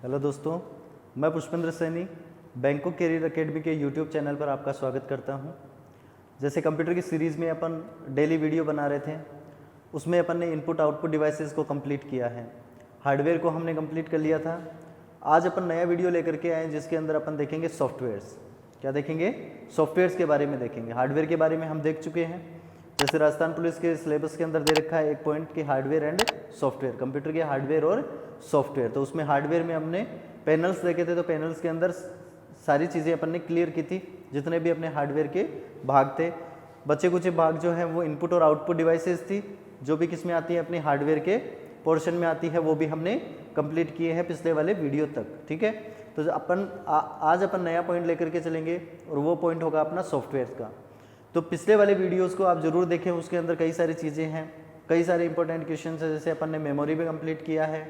Hello दोस्तों, मैं Pushpendra Saini Bangkok career academy के यूट्यूब चैनल पर आपका स्वागत करता हूं। जैसे कंप्यूटर की सीरीज़ में अपन डेली वीडियो बना रहे थे, उसमें अपन ने इनपुट आउटपुट डिवाइसेस को कंप्लीट किया है। हार्डवेयर को हमने कंप्लीट कर लिया था। आज अपन नया वीडियो लेकर के आए जिसके अंदर अपन देखेंगे सॉफ्टवेयर्स। क्या देखेंगे? सॉफ्टवेयर्स के बारे में देखेंगे। हार्डवेयर के बारे में हम देख चुके हैं। जैसे राजस्थान पुलिस के सिलेबस के अंदर दे रखा है एक पॉइंट कि हार्डवेयर एंड सॉफ्टवेयर, कंप्यूटर के हार्डवेयर और सॉफ्टवेयर। तो उसमें हार्डवेयर में हमने पैनल्स देखे थे, तो पैनल्स के अंदर सारी चीज़ें अपन ने क्लियर की थी, जितने भी अपने हार्डवेयर के भाग थे। बचे कुछ भाग जो हैं वो इनपुट और आउटपुट डिवाइसेस थी, जो भी किस में आती है, अपने हार्डवेयर के पोर्शन में आती है, वो भी हमने कंप्लीट किए हैं पिछले वाले वीडियो तक। ठीक है, तो आज अपन नया पॉइंट लेकर के चलेंगे और वो पॉइंट होगा अपना सॉफ्टवेयर का। तो पिछले वाले वीडियोस को आप जरूर देखें, उसके अंदर कई सारी चीज़ें हैं, कई सारे इंपॉर्टेंट क्वेश्चंस हैं। जैसे अपन ने मेमोरी भी कंप्लीट किया है,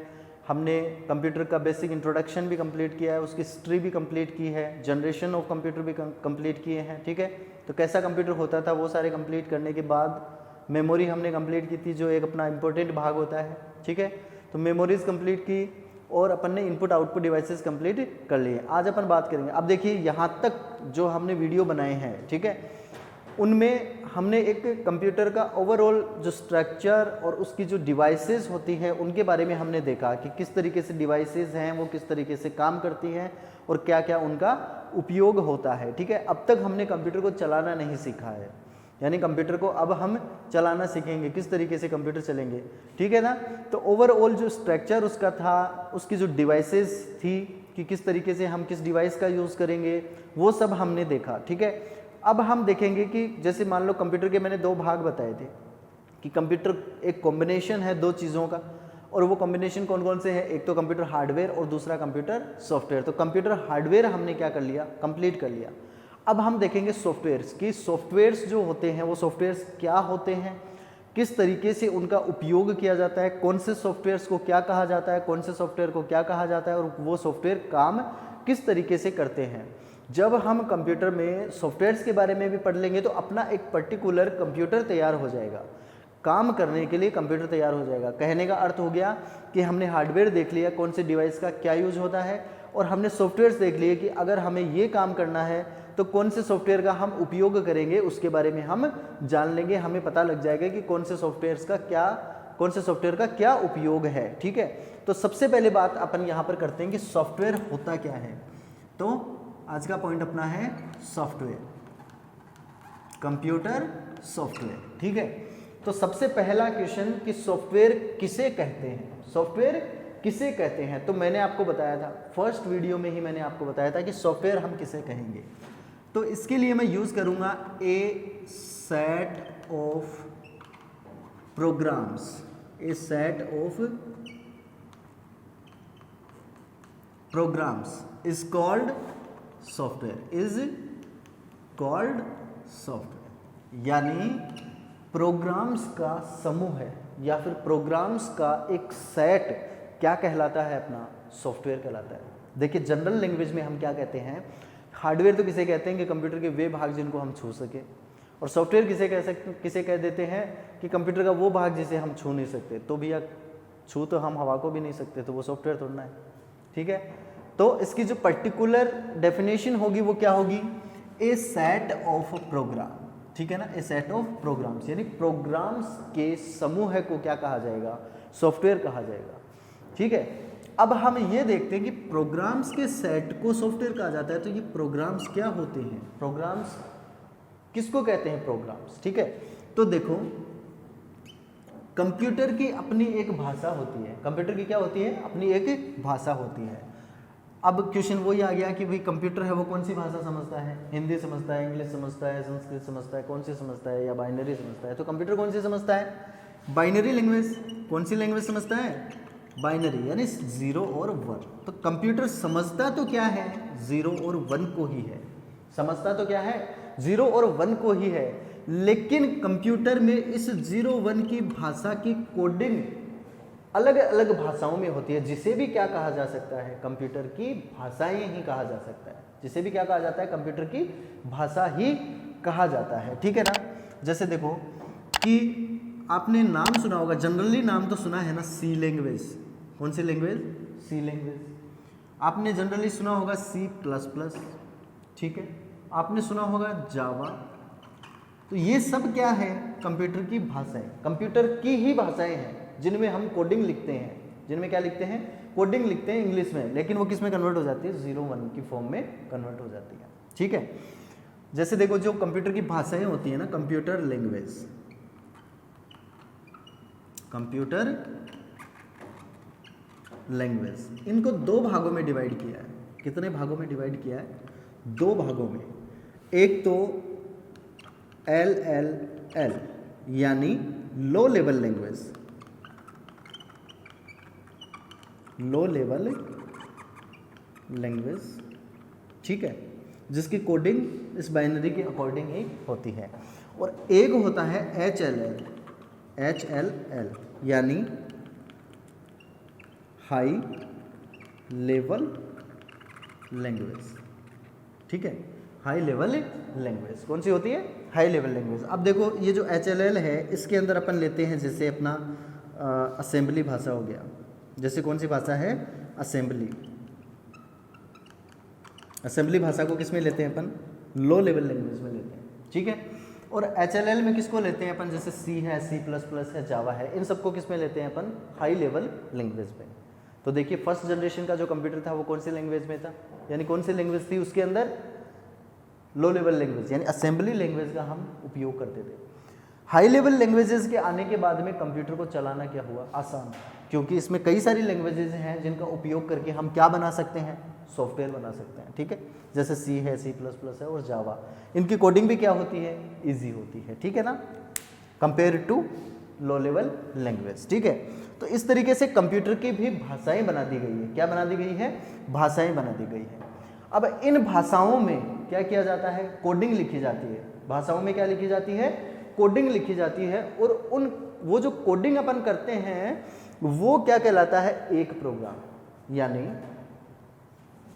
हमने कंप्यूटर का बेसिक इंट्रोडक्शन भी कंप्लीट किया है, उसकी हिस्ट्री भी कंप्लीट की है, जनरेशन ऑफ कंप्यूटर भी कंप्लीट किए हैं। ठीक है, तो कैसा कंप्यूटर होता था वो सारे कंप्लीट करने के बाद मेमोरी हमने कंप्लीट की थी, जो एक अपना इंपॉर्टेंट भाग होता है। ठीक है, तो मेमोरीज कंप्लीट की और अपन ने इनपुट आउटपुट डिवाइसेस कंप्लीट कर लिए। आज अपन बात करेंगे। अब देखिए, यहाँ तक जो हमने वीडियो बनाए हैं, ठीक है, उनमें हमने एक कंप्यूटर का ओवरऑल जो स्ट्रक्चर और उसकी जो डिवाइसेस होती हैं उनके बारे में हमने देखा कि किस तरीके से डिवाइसेस हैं, वो किस तरीके से काम करती हैं और क्या क्या उनका उपयोग होता है। ठीक है, अब तक हमने कंप्यूटर को चलाना नहीं सीखा है, यानी कंप्यूटर को अब हम चलाना सीखेंगे, किस तरीके से कंप्यूटर चलेंगे। ठीक है ना, तो ओवरऑल जो स्ट्रक्चर उसका था, उसकी जो डिवाइसेस थी कि किस तरीके से हम किस डिवाइस का यूज़ करेंगे, वो सब हमने देखा। ठीक है, अब हम देखेंगे कि जैसे मान लो कंप्यूटर के मैंने दो भाग बताए थे कि कंप्यूटर एक कॉम्बिनेशन है दो चीज़ों का, और वो कॉम्बिनेशन कौन कौन से हैं? एक तो कंप्यूटर हार्डवेयर और दूसरा कंप्यूटर सॉफ्टवेयर। तो कंप्यूटर हार्डवेयर हमने क्या कर लिया? कंप्लीट कर लिया। अब हम देखेंगे सॉफ्टवेयर्स की। सॉफ्टवेयर्स जो होते हैं वो सॉफ्टवेयर्स क्या होते हैं, किस तरीके से उनका उपयोग किया जाता है, कौन से सॉफ्टवेयर्स को क्या कहा जाता है, कौन से सॉफ्टवेयर को क्या कहा जाता है, और वो सॉफ्टवेयर काम किस तरीके से करते हैं। जब हम कंप्यूटर में सॉफ्टवेयर्स के बारे में भी पढ़ लेंगे तो अपना एक पर्टिकुलर कंप्यूटर तैयार हो जाएगा, काम करने के लिए कंप्यूटर तैयार हो जाएगा। कहने का अर्थ हो गया कि हमने हार्डवेयर देख लिया, कौन से डिवाइस का क्या यूज होता है, और हमने सॉफ्टवेयर्स देख लिए कि अगर हमें ये काम करना है तो कौन से सॉफ्टवेयर का हम उपयोग करेंगे, उसके बारे में हम जान लेंगे। हमें पता लग जाएगा कि कौन से सॉफ्टवेयर का क्या उपयोग है। ठीक है, तो सबसे पहले बात अपन यहाँ पर करते हैं कि सॉफ्टवेयर होता क्या है। तो आज का पॉइंट अपना है सॉफ्टवेयर, कंप्यूटर सॉफ्टवेयर। ठीक है, तो सबसे पहला क्वेश्चन कि सॉफ्टवेयर किसे कहते हैं, सॉफ्टवेयर किसे कहते हैं। तो मैंने आपको बताया था, फर्स्ट वीडियो में ही मैंने आपको बताया था कि सॉफ्टवेयर हम किसे कहेंगे। तो इसके लिए मैं यूज करूंगा a set of programs, a set of programs is called software, is called software. यानी प्रोग्राम्स का समूह है या फिर प्रोग्राम्स का एक सेट क्या कहलाता है? अपना सॉफ्टवेयर कहलाता है। देखिए, जनरल लैंग्वेज में हम क्या कहते हैं, हार्डवेयर तो किसे कहते हैं कि कंप्यूटर के वे भाग जिनको हम छू सके, और सॉफ्टवेयर किसे कह देते हैं कि कंप्यूटर का वो भाग जिसे हम छू नहीं सकते। तो भैया छू तो हम हवा को भी नहीं सकते, तो वो सॉफ्टवेयर थोड़ा है। ठीक है, तो इसकी जो पर्टिकुलर डेफिनेशन होगी वो क्या होगी? ए सेट ऑफ प्रोग्राम। ठीक है ना, ए सेट ऑफ प्रोग्राम्स, यानी प्रोग्राम्स के समूह को क्या कहा जाएगा? सॉफ्टवेयर कहा जाएगा। ठीक है, अब हम ये देखते हैं कि प्रोग्राम्स के सेट को सॉफ्टवेयर कहा जाता है। तो ये प्रोग्राम्स क्या होते हैं? प्रोग्राम्स किसको कहते हैं? प्रोग्राम्स। ठीक है, तो देखो, कंप्यूटर की अपनी एक भाषा होती है। कंप्यूटर की क्या होती है? अपनी एक भाषा होती है। अब क्वेश्चन वही आ गया कि भाई कंप्यूटर है वो कौन सी भाषा समझता है? हिंदी समझता है, इंग्लिश समझता है, संस्कृत समझता है, कौन सी समझता है, या बाइनरी समझता है? तो कंप्यूटर कौन सी समझता है? Binary language. कौन सी लैंग्वेज समझता है? बाइनरी, यानी 0 और 1। तो कंप्यूटर समझता तो क्या है? 0 और 1 को ही है। समझता तो क्या है? 0 और 1 को ही है। लेकिन कंप्यूटर में इस 0-1 की भाषा की कोडिंग अलग अलग भाषाओं में होती है, जिसे भी क्या कहा जा सकता है? कंप्यूटर की भाषाएं ही कहा जा सकता है। जिसे भी क्या कहा जाता है? कंप्यूटर की भाषा ही कहा जाता है। ठीक है ना, जैसे देखो कि आपने नाम सुना होगा, जनरली नाम तो सुना है ना, सी लैंग्वेज। कौन सी लैंग्वेज? सी लैंग्वेज। आपने जनरली सुना होगा C++, ठीक है, आपने सुना होगा जावा। तो ये सब क्या है? कंप्यूटर की भाषाएं, कंप्यूटर की ही भाषाएं हैं जिनमें हम कोडिंग लिखते हैं, जिनमें क्या लिखते हैं? कोडिंग लिखते हैं इंग्लिश में, लेकिन वो किस में कन्वर्ट हो जाती है? 0-1 की फॉर्म में कन्वर्ट हो जाती है, ठीक है। जैसे देखो जो कंप्यूटर की भाषाएं होती है ना, कंप्यूटर लैंग्वेज, कंप्यूटर लैंग्वेज, इनको 2 भागों में डिवाइड किया है। कितने भागों में डिवाइड किया है? 2 भागों में। एक तो LLL यानी लो लेवल लैंग्वेज, लो लेवल लैंग्वेज, ठीक है, जिसकी कोडिंग इस बाइनरी के अकॉर्डिंग ही होती है। और एक होता है HLL यानी हाई लेवल लैंग्वेज, ठीक है, हाई लेवल लैंग्वेज कौन सी होती है? High level language. अब देखो ये जो HLL है, इसके अंदर अपन लेते हैं जैसे अपना असेंबली भाषा हो गया। जैसे कौन सी भाषा है? असेंबली। असेंबली भाषा को किस में लेते हैं अपन? लो लेवल लैंग्वेज में लेते हैं, ठीक है। और HLL में किसको लेते हैं अपन? जैसे C है, C++ है, जावा है, इन सबको किस में लेते हैं अपन? हाई लेवल लैंग्वेज में। तो देखिए फर्स्ट जनरेशन का जो कंप्यूटर था वो कौन सी लैंग्वेज में था, यानी कौन सी लैंग्वेज थी उसके अंदर? लो लेवल लैंग्वेज, यानी असेंबली लैंग्वेज का हम उपयोग करते थे। हाई लेवल लैंग्वेजेस के आने के बाद में कंप्यूटर को चलाना क्या हुआ? आसान, क्योंकि इसमें कई सारी लैंग्वेजेस हैं जिनका उपयोग करके हम क्या बना सकते हैं? सॉफ्टवेयर बना सकते हैं, ठीक है। जैसे C है, C++ है और जावा, इनकी कोडिंग भी क्या होती है? ईजी होती है, ठीक है ना, compare to low level language, ठीक है। तो इस तरीके से कंप्यूटर की भी भाषाएं बना दी गई है। क्या बना दी गई है? भाषाएं बना दी गई है। अब इन भाषाओं में क्या किया जाता है? कोडिंग लिखी जाती है। भाषाओं में क्या लिखी जाती है? कोडिंग लिखी जाती है। और वो जो कोडिंग अपन करते हैं वो क्या कहलाता है? एक प्रोग्राम।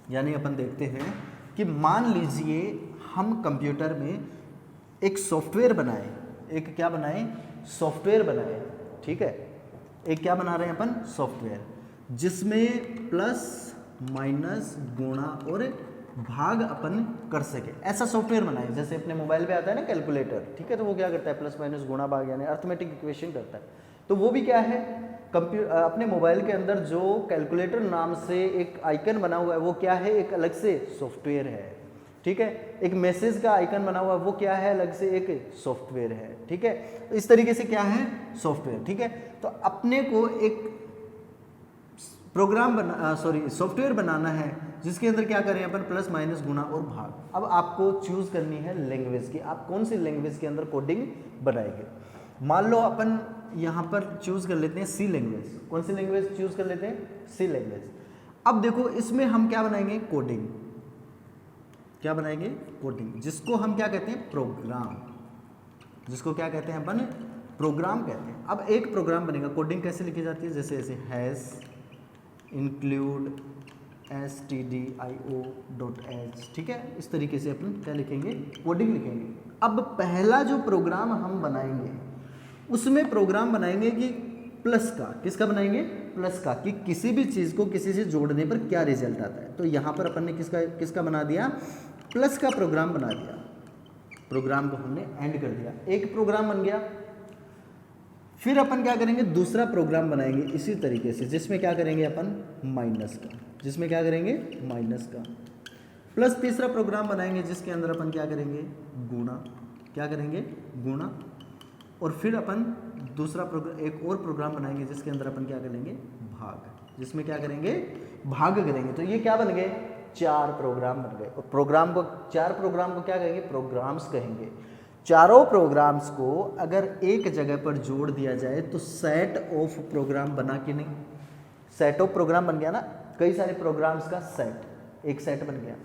यानी अपन देखते हैं कि मान लीजिए हम कंप्यूटर में एक सॉफ्टवेयर बनाए, एक क्या बनाए? सॉफ्टवेयर बनाए, ठीक है। एक क्या बना रहे हैं अपन? सॉफ्टवेयर, जिसमें प्लस माइनस गुणा और भाग अपन कर सके, ऐसा सॉफ्टवेयर बनाए। जैसे अपने मोबाइल पे आता है ना कैलकुलेटर, ठीक है, तो वो क्या करता है? प्लस माइनस गुणा भाग यानी अर्थमेटिक इक्वेशन करता है। तो वो भी क्या है? अपने मोबाइल के अंदर जो कैलकुलेटर नाम से एक आइकन बना हुआ है वो क्या है? एक अलग से सॉफ्टवेयर है, ठीक है। एक मैसेज का आइकन बना हुआ है वो क्या है? अलग से एक सॉफ्टवेयर है, ठीक है। तो इस तरीके से क्या है? सॉफ्टवेयर, ठीक है। तो अपने को एक सॉफ्टवेयर बनाना है जिसके अंदर क्या करें अपन? प्लस माइनस गुणा और भाग। अब आपको चूज करनी है लैंग्वेज की, आप कौन सी लैंग्वेज के अंदर कोडिंग बनाएंगे। मान लो अपन यहाँ पर चूज कर लेते हैं C लैंग्वेज। कौन सी लैंग्वेज चूज कर लेते हैं? C language. अब देखो इसमें हम क्या बनाएंगे? कोडिंग। क्या बनाएंगे? कोडिंग, जिसको हम क्या कहते हैं? प्रोग्राम। जिसको क्या कहते हैं अपन? प्रोग्राम कहते हैं। अब एक प्रोग्राम बनेगा, कोडिंग कैसे लिखी जाती है? जैसे ऐसे हैश इंक्लूड stdio.h, ठीक है। इस तरीके से अपन क्या लिखेंगे? कोडिंग लिखेंगे। अब पहला जो प्रोग्राम हम बनाएंगे उसमें प्रोग्राम बनाएंगे कि प्लस का, किसका बनाएंगे? प्लस का, कि किसी भी चीज़ को किसी से जोड़ने पर क्या रिजल्ट आता है। तो यहाँ पर अपन ने किसका बना दिया? प्लस का प्रोग्राम बना दिया। प्रोग्राम को हमने एंड कर दिया, एक प्रोग्राम बन गया। फिर अपन क्या करेंगे? दूसरा प्रोग्राम बनाएंगे इसी तरीके से, जिसमें क्या करेंगे अपन? माइनस का। जिसमें क्या करेंगे? माइनस का। प्लस तीसरा प्रोग्राम बनाएंगे जिसके अंदर अपन क्या करेंगे? गुणा। क्या करेंगे? गुणा। और फिर अपन दूसरा प्रोग्राम, एक और प्रोग्राम बनाएंगे जिसके अंदर अपन क्या करेंगे? भाग। जिसमें क्या करेंगे? भाग करेंगे। तो ये क्या बन गए? 4 प्रोग्राम बन गए। और चार प्रोग्राम को क्या कहेंगे? प्रोग्राम्स कहेंगे। चारों प्रोग्राम्स को अगर एक जगह पर जोड़ दिया जाए तो सेट ऑफ प्रोग्राम बना कि नहीं? सेट ऑफ प्रोग्राम बन गया ना, कई सारे प्रोग्राम्स का सेट, एक सेट बन गया।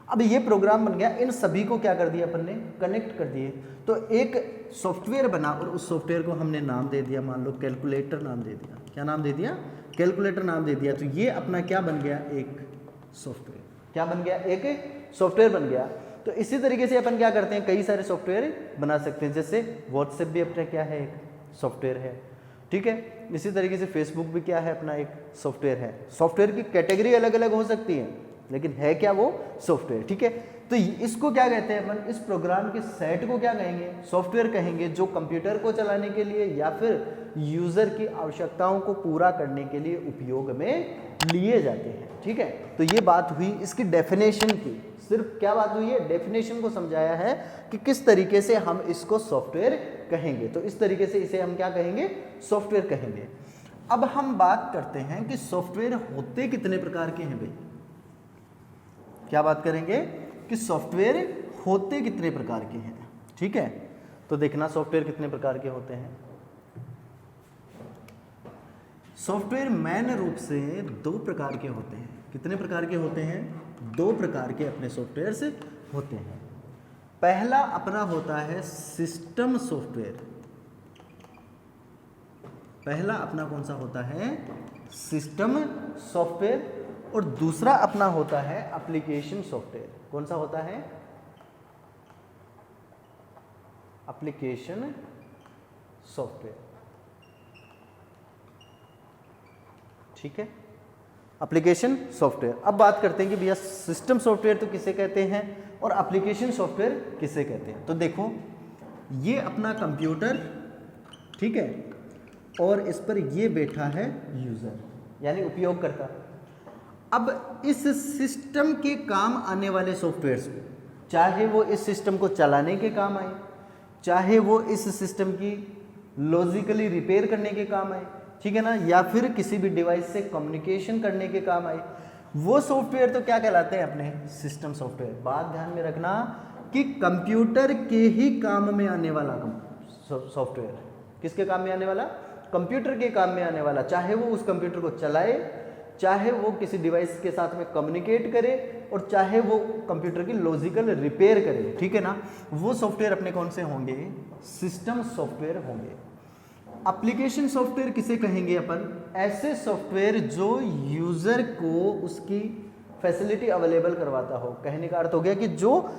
अब ये प्रोग्राम बन गया, इन सभी को क्या कर दिया अपन ने? कनेक्ट कर दिए। तो एक सॉफ्टवेयर बना और उस सॉफ्टवेयर को हमने नाम दे दिया, मान लो कैलकुलेटर नाम दे दिया। क्या नाम दे दिया? कैलकुलेटर नाम दे दिया। तो ये अपना क्या बन गया? एक सॉफ्टवेयर। क्या बन गया? एक सॉफ्टवेयर बन गया। तो इसी तरीके से अपन क्या करते हैं? कई सारे सॉफ्टवेयर बना सकते हैं। जैसे व्हाट्सएप भी अपना क्या है? एक सॉफ्टवेयर है। ठीक है। इसी तरीके से फेसबुक भी क्या है, अपना एक सॉफ्टवेयर है। सॉफ्टवेयर की कैटेगरी अलग अलग हो सकती है, लेकिन है क्या वो सॉफ्टवेयर, ठीक है। तो इसको क्या कहते हैं अपन, इस प्रोग्राम के सेट को क्या कहेंगे, सॉफ्टवेयर कहेंगे, जो कंप्यूटर को चलाने के लिए या फिर यूजर की आवश्यकताओं को पूरा करने के लिए उपयोग में लिए जाते हैं, ठीक है। तो ये बात हुई इसकी डेफिनेशन की, सिर्फ क्या बात हुई है, डेफिनेशन को समझाया है कि किस तरीके से हम इसको सॉफ्टवेयर कहेंगे। तो इस तरीके से इसे हम क्या कहेंगे, सॉफ्टवेयर कहेंगे। अब हम बात करते हैं कि सॉफ्टवेयर होते कितने प्रकार के हैं भाई, क्या बात करेंगे कि सॉफ्टवेयर होते कितने प्रकार के हैं, ठीक है। तो देखना सॉफ्टवेयर कितने प्रकार के होते हैं। सॉफ्टवेयर मैन रूप से दो प्रकार के होते हैं। कितने प्रकार के होते हैं, दो प्रकार के अपने सॉफ्टवेयर से होते हैं। पहला अपना होता है सिस्टम सॉफ्टवेयर, पहला अपना कौन सा होता है, सिस्टम सॉफ्टवेयर, और दूसरा अपना होता है एप्लीकेशन सॉफ्टवेयर। कौन सा होता है, एप्लीकेशन सॉफ्टवेयर, ठीक है, एप्लीकेशन सॉफ्टवेयर। अब बात करते हैं कि भैया सिस्टम सॉफ्टवेयर तो किसे कहते हैं और एप्लीकेशन सॉफ्टवेयर किसे कहते हैं। तो देखो ये अपना कंप्यूटर, ठीक है, और इस पर ये बैठा है यूजर यानी उपयोगकर्ता। अब इस सिस्टम के काम आने वाले सॉफ्टवेयर्स को, चाहे वो इस सिस्टम को चलाने के काम आए, चाहे वो इस सिस्टम की लॉजिकली रिपेयर करने के काम आए, ठीक है ना, या फिर किसी भी डिवाइस से कम्युनिकेशन करने के काम आए, वो सॉफ्टवेयर तो क्या कहलाते हैं, अपने सिस्टम सॉफ्टवेयर। बात ध्यान में रखना कि कंप्यूटर के ही काम में आने वाला सॉफ्टवेयर, किसके काम में आने वाला, कंप्यूटर के काम में आने वाला, चाहे वो उस कंप्यूटर को चलाए, चाहे वो किसी डिवाइस के साथ में कम्युनिकेट करे, और चाहे वो कंप्यूटर की लॉजिकल रिपेयर करे, ठीक है ना, वो सॉफ्टवेयर अपने कौन से होंगे, सिस्टम सॉफ्टवेयर होंगे। एप्लीकेशन सॉफ्टवेयर किसे कहेंगे अपन, ऐसे सॉफ्टवेयर जो यूजर को उसकी फैसिलिटी अवेलेबल करवाता हो। कहने का अर्थ हो गया कि जो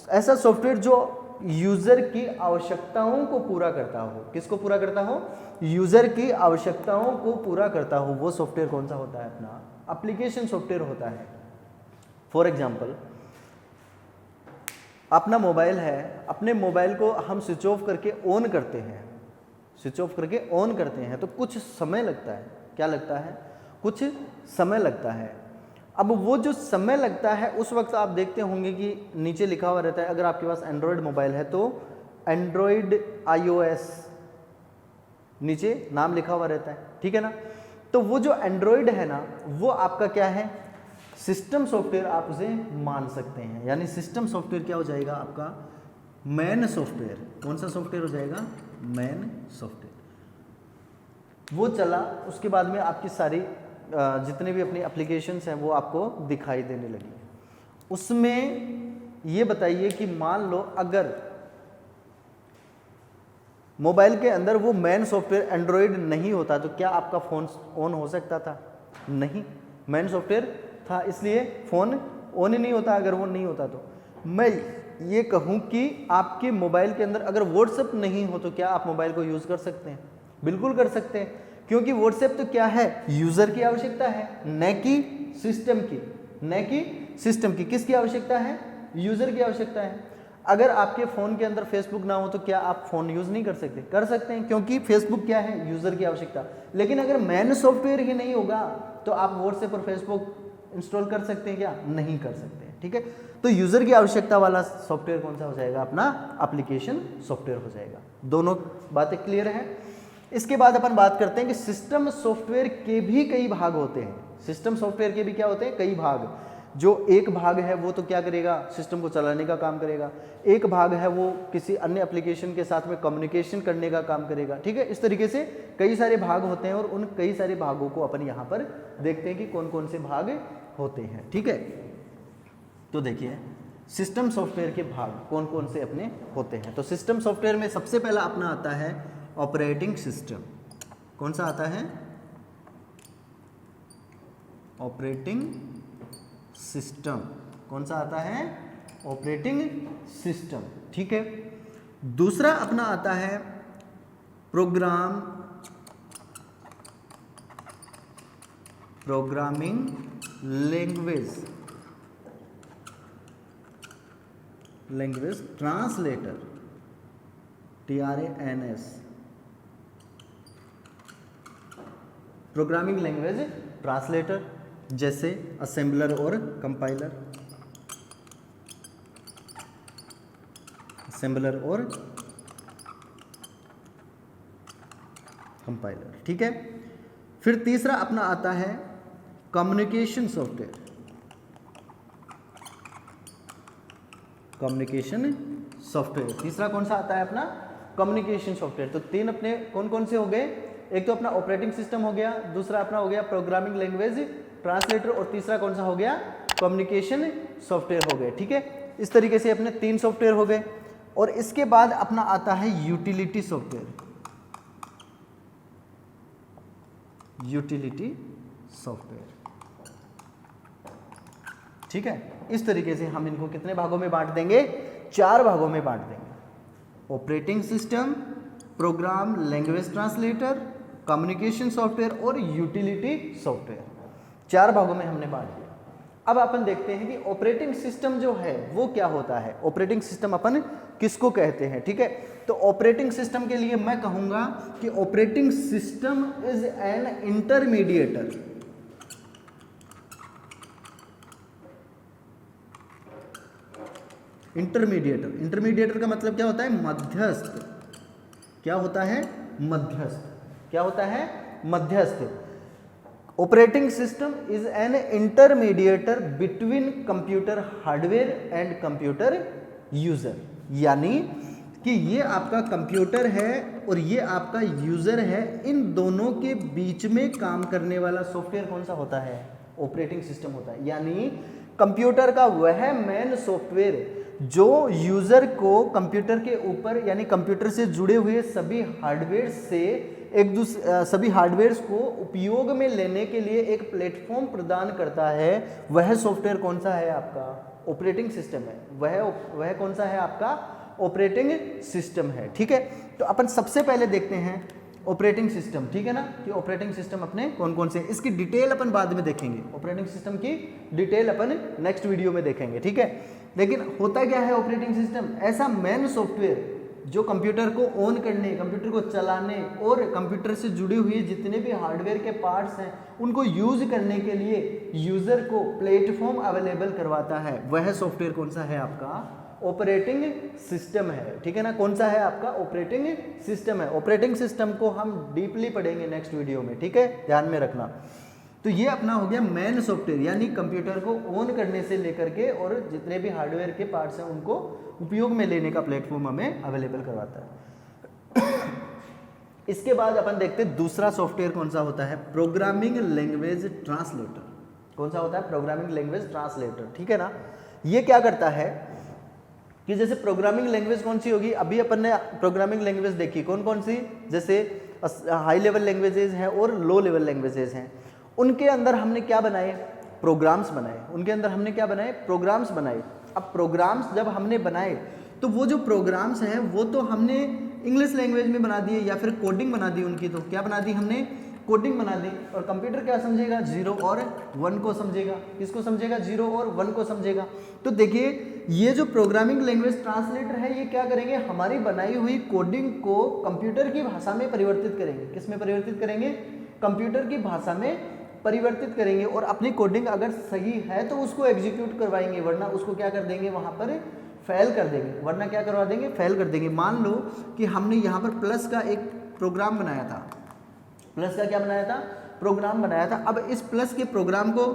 ऐसा सॉफ्टवेयर जो यूजर की आवश्यकताओं को पूरा करता हो, किसको पूरा करता हो, यूजर की आवश्यकताओं को पूरा करता हो, वो सॉफ्टवेयर कौन सा होता है, अपना एप्लीकेशन सॉफ्टवेयर होता है। फॉर एग्जांपल अपना मोबाइल है, अपने मोबाइल को हम स्विच ऑफ करके ऑन करते हैं, स्विच ऑफ करके ऑन करते हैं तो कुछ समय लगता है, क्या लगता है, कुछ समय लगता है। अब वो जो समय लगता है उस वक्त आप देखते होंगे कि नीचे लिखा हुआ रहता है, अगर आपके पास एंड्रॉयड मोबाइल है तो एंड्रॉयड iOS नीचे नाम लिखा हुआ रहता है, ठीक है ना। तो वो जो एंड्रॉयड है ना, वो आपका क्या है, सिस्टम सॉफ्टवेयर आप उसे मान सकते हैं। यानी सिस्टम सॉफ्टवेयर क्या हो जाएगा, आपका मैन सॉफ्टवेयर। कौन सा सॉफ्टवेयर हो जाएगा, मैन सॉफ्टवेयर। वो चला, उसके बाद में आपकी सारी जितने भी अपनी एप्लीकेशंस हैं वो आपको दिखाई देने लगी। उसमें ये बताइए कि मान लो अगर मोबाइल के अंदर वो मैन सॉफ्टवेयर एंड्रॉयड नहीं होता तो क्या आपका फ़ोन ऑन हो सकता था, नहीं, मैन सॉफ्टवेयर था इसलिए फ़ोन ऑन ही नहीं होता। अगर वो नहीं होता तो मैं ये कहूँ कि आपके मोबाइल के अंदर अगर व्हाट्सएप नहीं हो तो क्या आप मोबाइल को यूज़ कर सकते हैं, बिल्कुल कर सकते हैं, क्योंकि व्हाट्सएप तो क्या है, यूज़र की आवश्यकता है, न कि सिस्टम की, न कि सिस्टम की। किसकी आवश्यकता है, यूज़र की आवश्यकता है। अगर आपके फ़ोन के अंदर फेसबुक ना हो तो क्या आप फ़ोन यूज़ नहीं कर सकते, कर सकते हैं, क्योंकि फेसबुक क्या है, यूज़र की आवश्यकता। लेकिन अगर मैन सॉफ्टवेयर ही नहीं होगा तो आप व्हाट्सएप और फेसबुक इंस्टॉल कर सकते हैं क्या, नहीं कर सकते, ठीक है। तो यूज़र की आवश्यकता वाला सॉफ्टवेयर कौन सा हो जाएगा, अपना एप्लीकेशन सॉफ्टवेयर हो जाएगा। दोनों बातें क्लियर है। इसके बाद अपन बात करते हैं कि सिस्टम सॉफ्टवेयर के भी कई भाग होते हैं। सिस्टम सॉफ्टवेयर के भी क्या होते हैं, कई भाग। जो एक भाग है वो तो क्या करेगा, सिस्टम को चलाने का काम करेगा, एक भाग है वो किसी अन्य एप्लीकेशन के साथ में कम्युनिकेशन करने का काम करेगा, ठीक है। इस तरीके से कई सारे भाग होते हैं और उन कई सारे भागों को अपन यहाँ पर देखते हैं कि कौन कौन से भाग होते हैं, ठीक है। तो देखिए सिस्टम सॉफ्टवेयर के भाग कौन कौन से अपने होते हैं। तो सिस्टम सॉफ्टवेयर में सबसे पहला अपना आता है ऑपरेटिंग सिस्टम। कौन सा आता है, ऑपरेटिंग सिस्टम। कौन सा आता है, ऑपरेटिंग सिस्टम, ठीक है। दूसरा अपना आता है program programming language translator, TRANS, programming language translator, जैसे असेंबलर और कंपाइलर, असेंबलर और कंपाइलर। ठीक है, फिर तीसरा अपना आता है कम्युनिकेशन सॉफ्टवेयर, कम्युनिकेशन सॉफ्टवेयर। तीसरा कौन सा आता है अपना? Communication software. तो तीन अपने कौन कौन से हो गए? एक तो अपना ऑपरेटिंग सिस्टम हो गया, दूसरा अपना हो गया प्रोग्रामिंग लैंग्वेज ट्रांसलेटर, और तीसरा कौन सा हो गया? कम्युनिकेशन सॉफ्टवेयर हो गए। ठीक है, इस तरीके से अपने 3 सॉफ्टवेयर हो गए। और इसके बाद अपना आता है यूटिलिटी सॉफ्टवेयर, यूटिलिटी सॉफ्टवेयर। ठीक है, इस तरीके से हम इनको कितने भागों में बांट देंगे? 4 भागों में बांट देंगे। Operating system, programme language translator, communication software और यूटिलिटी सॉफ्टवेयर, 4 भागों में हमने बांट दिया। अब अपन देखते हैं कि ऑपरेटिंग सिस्टम जो है वो क्या होता है, ऑपरेटिंग सिस्टम अपन किसको कहते हैं। ठीक है, तो ऑपरेटिंग सिस्टम के लिए मैं कहूंगा कि operating system is an intermediator, intermediator. Intermediator का मतलब क्या होता है? मध्यस्थ। क्या होता है? मध्यस्थ। क्या होता है? मध्यस्थ। Operating system is an intermediator between computer hardware and computer user, यानी कि ये आपका कंप्यूटर है और ये आपका यूजर है, इन दोनों के बीच में काम करने वाला सॉफ्टवेयर कौन सा होता है? ऑपरेटिंग सिस्टम होता है। यानी कंप्यूटर का वह मेन सॉफ्टवेयर जो यूजर को कंप्यूटर के ऊपर, यानी कंप्यूटर से जुड़े हुए सभी हार्डवेयर से सभी हार्डवेयर्स को उपयोग में लेने के लिए एक प्लेटफॉर्म प्रदान करता है, वह सॉफ्टवेयर कौन सा है? आपका ऑपरेटिंग सिस्टम है। वह कौन सा है? आपका ऑपरेटिंग सिस्टम है। ठीक है, तो अपन सबसे पहले देखते हैं ऑपरेटिंग सिस्टम। ठीक है ना, कि ऑपरेटिंग सिस्टम अपने कौन कौन से, इसकी डिटेल अपन बाद में देखेंगे। ऑपरेटिंग सिस्टम की डिटेल अपन नेक्स्ट वीडियो में देखेंगे। ठीक है, लेकिन होता क्या है ऑपरेटिंग सिस्टम? ऐसा मेन सॉफ्टवेयर जो कंप्यूटर को ऑन करने, कंप्यूटर को चलाने और कंप्यूटर से जुड़ी हुई जितने भी हार्डवेयर के पार्ट्स हैं उनको यूज करने के लिए यूजर को प्लेटफॉर्म अवेलेबल करवाता है, वह सॉफ्टवेयर कौन सा है? आपका ऑपरेटिंग सिस्टम है। ठीक है ना, कौन सा है? आपका ऑपरेटिंग सिस्टम है। ऑपरेटिंग सिस्टम को हम डीपली पढ़ेंगे नेक्स्ट वीडियो में। ठीक है, ध्यान में रखना। तो ये अपना हो गया मेन सॉफ्टवेयर, यानी कंप्यूटर को ऑन करने से लेकर के और जितने भी हार्डवेयर के पार्ट्स हैं उनको उपयोग में लेने का प्लेटफॉर्म हमें अवेलेबल करवाता है। इसके बाद अपन देखते हैं दूसरा सॉफ्टवेयर कौन सा होता है? Programming language translator. कौन सा होता है? Programming language translator. ठीक है ना, ये क्या करता है कि जैसे प्रोग्रामिंग लैंग्वेज कौन सी होगी? अभी अपन ने प्रोग्रामिंग लैंग्वेज देखी, कौन कौन सी? जैसे हाई लेवल लैंग्वेजेस हैं और लो लेवल लैंग्वेजेस हैं। उनके अंदर हमने क्या बनाए? प्रोग्राम्स बनाए। उनके अंदर हमने क्या बनाए? प्रोग्राम्स बनाए। अब प्रोग्राम्स जब हमने बनाए तो वो जो प्रोग्राम्स हैं वो तो हमने इंग्लिश लैंग्वेज में बना दिए या फिर कोडिंग बना दी उनकी। तो क्या बना दी हमने? कोडिंग बना दी। और कंप्यूटर क्या समझेगा? 0 और 1 को समझेगा। किसको समझेगा? 0 और 1 को समझेगा। तो देखिए, ये जो प्रोग्रामिंग लैंग्वेज ट्रांसलेटर है ये क्या करेंगे? हमारी बनाई हुई कोडिंग को कंप्यूटर की भाषा में परिवर्तित करेंगे। किस में परिवर्तित करेंगे? कंप्यूटर की भाषा में परिवर्तित करेंगे। और अपनी कोडिंग अगर सही है तो उसको एग्जीक्यूट करवाएंगे, वरना उसको क्या कर देंगे? वहाँ पर फेल कर देंगे। वरना क्या करवा देंगे? फेल कर देंगे। मान लो कि हमने यहाँ पर प्लस का एक प्रोग्राम बनाया था। प्लस का क्या बनाया था? प्रोग्राम बनाया था। अब इस प्लस के प्रोग्राम को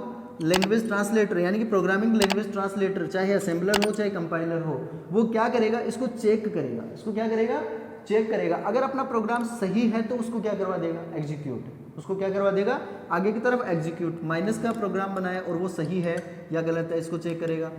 लैंग्वेज ट्रांसलेटर यानी कि प्रोग्रामिंग लैंग्वेज ट्रांसलेटर, चाहे असेंबलर हो चाहे कंपाइलर हो, वो क्या करेगा? इसको चेक करेगा। इसको क्या करेगा? चेक करेगा। अगर अपना प्रोग्राम सही है तो उसको क्या करवा देगा? एग्जीक्यूट। उसको क्या करवा देगा? आगे की तरफ एग्जीक्यूट। माइनस का प्रोग्राम बनाया और वो सही है या गलत है, इसको चेक करेगा।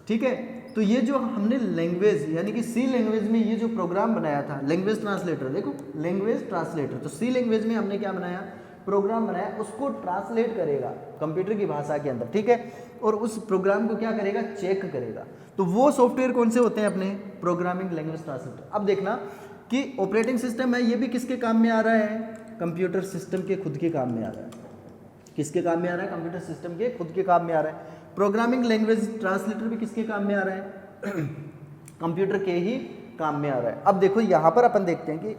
ठीक है, तो ये जो हमने लैंग्वेज यानी कि सी लैंग्वेज में ये जो प्रोग्राम बनाया था लैंग्वेज ट्रांसलेटर, देखो लैंग्वेज ट्रांसलेटर, तो सी लैंग्वेज में हमने क्या बनाया? प्रोग्राम बनाया, उसको ट्रांसलेट करेगा कंप्यूटर की भाषा के अंदर। ठीक है, और उस प्रोग्राम को क्या करेगा? चेक करेगा। तो वो सॉफ्टवेयर कौन से होते हैं? अपने प्रोग्रामिंग लैंग्वेज ट्रांसलेटर। अब देखना कि ऑपरेटिंग सिस्टम है, ये भी किसके काम में आ रहा है? कंप्यूटर सिस्टम के खुद के काम में आ रहा है। किसके काम में आ रहा है? कंप्यूटर सिस्टम के खुद के काम में आ रहा है। प्रोग्रामिंग लैंग्वेज ट्रांसलेटर भी किसके काम में आ रहा है? कंप्यूटर के ही काम में आ रहा है। अब देखो यहाँ पर अपन देखते हैं कि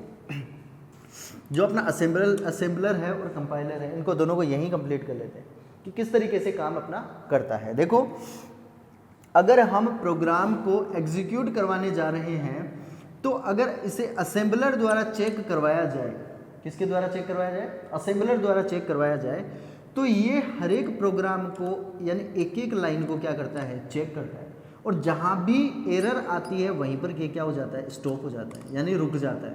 जो अपना असेंबलर है और कंपाइलर है, इनको दोनों को यहीं कंप्लीट कर लेते हैं कि किस तरीके से काम अपना करता है। देखो, अगर हम प्रोग्राम को एग्जीक्यूट करवाने जा रहे हैं तो अगर इसे असेंबलर द्वारा चेक करवाया जाए, किसके द्वारा चेक करवाया जाए? असेंबलर द्वारा चेक करवाया जाए, तो ये हर एक प्रोग्राम को यानी एक एक लाइन को क्या करता है? चेक करता है। और जहाँ भी एरर आती है वहीं पर क्या हो जाता है? स्टॉप हो जाता है, यानी रुक जाता है।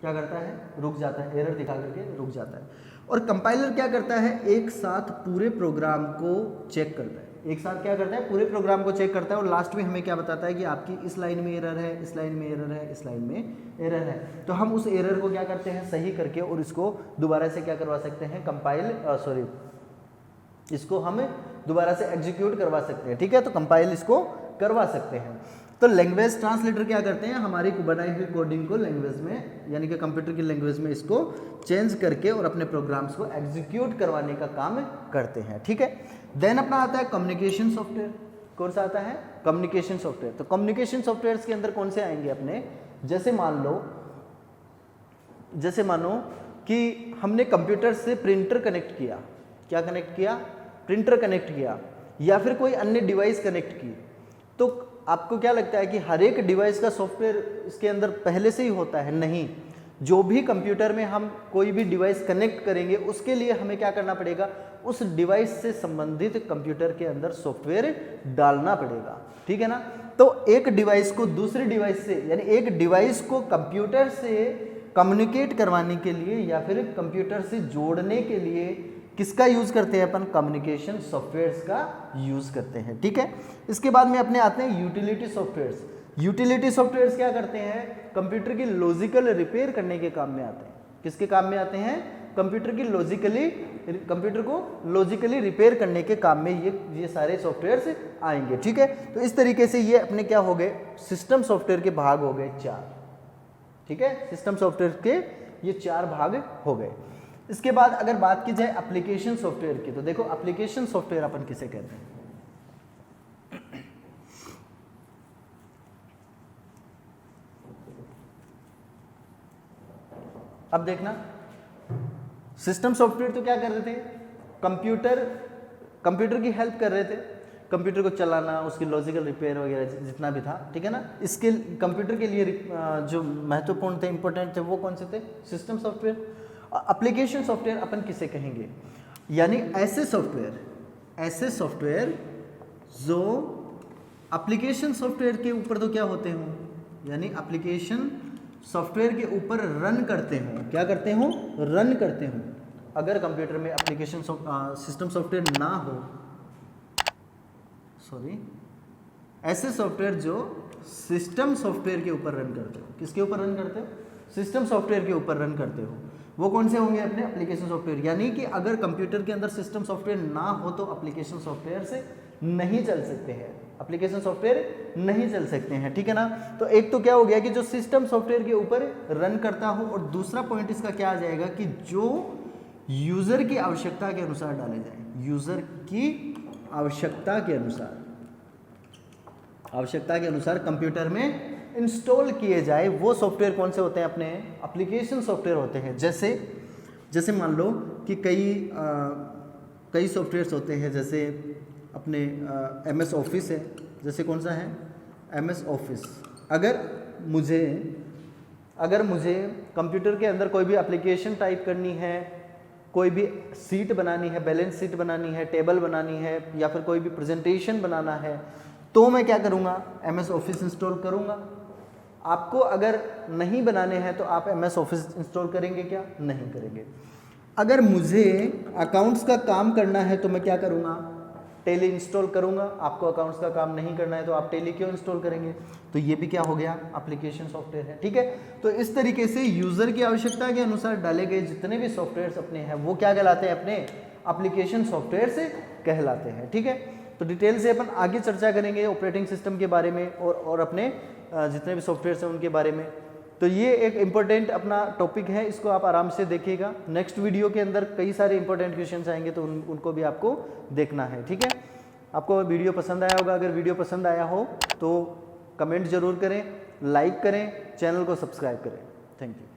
क्या करता है? रुक जाता है, एरर दिखा करके रुक जाता है। और कंपाइलर क्या करता है? एक साथ पूरे प्रोग्राम को चेक करता है। एक साथ क्या करता है? पूरे प्रोग्राम को चेक करता है और लास्ट में हमें क्या बताता है कि आपकी इस लाइन में एरर है, इस लाइन में एरर है, इस लाइन में एरर है। तो हम उस एरर को क्या करते हैं? सही करके और इसको दोबारा से क्या करवा सकते हैं? इसको हम दोबारा से एग्जीक्यूट करवा सकते हैं। ठीक है, तो कंपाइल इसको करवा सकते हैं। तो लैंग्वेज ट्रांसलेटर क्या करते हैं? हमारी बनाई हुई कोडिंग को लैंग्वेज में यानी कि कंप्यूटर की लैंग्वेज में इसको चेंज करके और अपने प्रोग्राम्स को एग्जीक्यूट करवाने का काम करते हैं। ठीक है, देन अपना आता है कम्युनिकेशन सॉफ्टवेयर। कौन सा आता है? Communication software. तो कम्युनिकेशन सॉफ्टवेयर के अंदर कौन से आएंगे अपने? जैसे मानो कि हमने कंप्यूटर से प्रिंटर कनेक्ट किया। क्या कनेक्ट किया? प्रिंटर कनेक्ट किया, या फिर कोई अन्य डिवाइस कनेक्ट की। तो आपको क्या लगता है कि हर एक डिवाइस का सॉफ्टवेयर इसके अंदर पहले से ही होता है? नहीं। जो भी कंप्यूटर में हम कोई भी डिवाइस कनेक्ट करेंगे उसके लिए हमें क्या करना पड़ेगा? उस डिवाइस से संबंधित कंप्यूटर के अंदर सॉफ्टवेयर डालना पड़ेगा। ठीक है ना? तो एक डिवाइस को दूसरे डिवाइस से यानी एक डिवाइस को कंप्यूटर से कम्युनिकेट करवाने के लिए या फिर कंप्यूटर से जोड़ने के लिए किसका यूज करते हैं अपन? कम्युनिकेशन सॉफ्टवेयर्स का यूज करते हैं। ठीक है, इसके बाद में अपने आते हैं यूटिलिटी सॉफ्टवेयर्स। यूटिलिटी सॉफ्टवेयर्स क्या करते हैं? कंप्यूटर की लॉजिकल रिपेयर करने के काम में आते हैं। किसके काम में आते हैं? कंप्यूटर को लॉजिकली रिपेयर करने के काम में ये सारे सॉफ्टवेयर्स आएंगे। ठीक है, तो इस तरीके से ये अपने क्या हो गए? सिस्टम सॉफ्टवेयर के भाग हो गए 4। ठीक है, सिस्टम सॉफ्टवेयर के ये 4 भाग हो गए। इसके बाद अगर बात की जाए एप्लीकेशन सॉफ्टवेयर की, तो देखो एप्लीकेशन सॉफ्टवेयर अपन किसे कहते हैं? अब देखना, सिस्टम सॉफ्टवेयर तो क्या कर रहे थे? कंप्यूटर की हेल्प कर रहे थे, कंप्यूटर को चलाना, उसकी लॉजिकल रिपेयर वगैरह जितना भी था। ठीक है ना? इसके कंप्यूटर के लिए जो महत्वपूर्ण थे, इंपॉर्टेंट थे, वो कौन से थे? System software. एप्लीकेशन सॉफ्टवेयर अपन किसे कहेंगे? यानी ऐसे सॉफ्टवेयर जो एप्लीकेशन सॉफ्टवेयर के ऊपर तो क्या होते हों, यानी एप्लीकेशन सॉफ्टवेयर के ऊपर रन करते हों। क्या करते हों? रन करते हों। अगर कंप्यूटर में एप्लीकेशन सिस्टम सॉफ्टवेयर ना हो, ऐसे सॉफ्टवेयर जो सिस्टम सॉफ्टवेयर के ऊपर रन करते हो। किसके ऊपर रन करते हो? सिस्टम सॉफ्टवेयर के ऊपर रन करते हो। वो कौन से होंगे? अपने एप्लीकेशन सॉफ्टवेयर। यानी कि अगर कंप्यूटर के अंदर सिस्टम सॉफ्टवेयर ना हो तो एप्लीकेशन सॉफ्टवेयर से नहीं चल सकते हैं, एप्लीकेशन सॉफ्टवेयर नहीं चल सकते हैं। ठीक है ना? तो एक तो क्या हो गया कि जो सिस्टम सॉफ्टवेयर के ऊपर रन करता हो, और दूसरा पॉइंट इसका क्या आ जाएगा कि जो यूजर की आवश्यकता के अनुसार डाले जाए। यूजर की आवश्यकता के अनुसार कंप्यूटर में इंस्टॉल किए जाए वो सॉफ्टवेयर कौन से होते हैं? अपने एप्लीकेशन सॉफ्टवेयर होते हैं। जैसे मान लो कि कई सॉफ्टवेयर्स होते हैं, जैसे अपने MS ऑफिस है। जैसे कौन सा है? MS office. अगर मुझे कंप्यूटर के अंदर कोई भी एप्लीकेशन टाइप करनी है, कोई भी सीट बनानी है, बैलेंस शीट बनानी है, टेबल बनानी है, या फिर कोई भी प्रेजेंटेशन बनाना है, तो मैं क्या करूँगा? MS ऑफिस इंस्टॉल करूँगा। आपको अगर नहीं बनाने हैं तो आप MS ऑफिस इंस्टॉल करेंगे क्या? नहीं करेंगे। अगर मुझे अकाउंट्स का काम करना है तो मैं क्या करूँगा? टेली इंस्टॉल करूँगा। आपको अकाउंट्स का काम नहीं करना है तो आप टेली क्यों इंस्टॉल करेंगे? तो ये भी क्या हो गया? एप्लीकेशन सॉफ्टवेयर है। ठीक है, तो इस तरीके से यूज़र की आवश्यकता के अनुसार डाले गए जितने भी सॉफ्टवेयर्स अपने हैं वो क्या कहलाते हैं? अपने एप्लीकेशन सॉफ्टवेयर से कहलाते हैं। ठीक है, तो डिटेल से अपन आगे चर्चा करेंगे ऑपरेटिंग सिस्टम के बारे में और अपने जितने भी सॉफ्टवेयर्स हैं उनके बारे में। तो ये एक इम्पोर्टेंट अपना टॉपिक है, इसको आप आराम से देखिएगा। नेक्स्ट वीडियो के अंदर कई सारे इंपॉर्टेंट क्वेश्चंस आएंगे तो उनको भी आपको देखना है, ठीक है। आपको वीडियो पसंद आया होगा, अगर वीडियो पसंद आया हो तो कमेंट जरूर करें, लाइक करें, चैनल को सब्सक्राइब करें। Thank you.